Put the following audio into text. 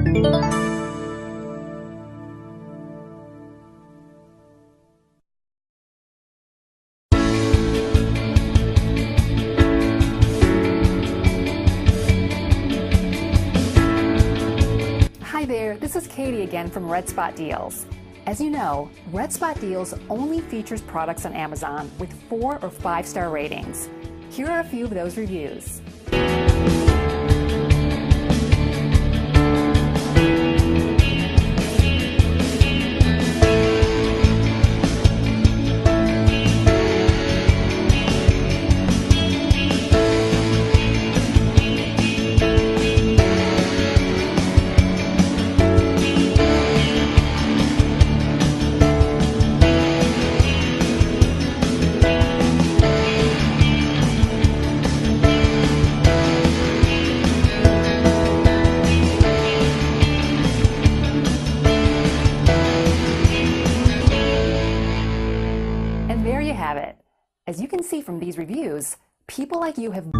Hi there, this is Katie again from Red Spot Deals. As you know, Red Spot Deals only features products on Amazon with 4 or 5-star ratings. Here are a few of those reviews. And there you have it. As you can see from these reviews, people like you have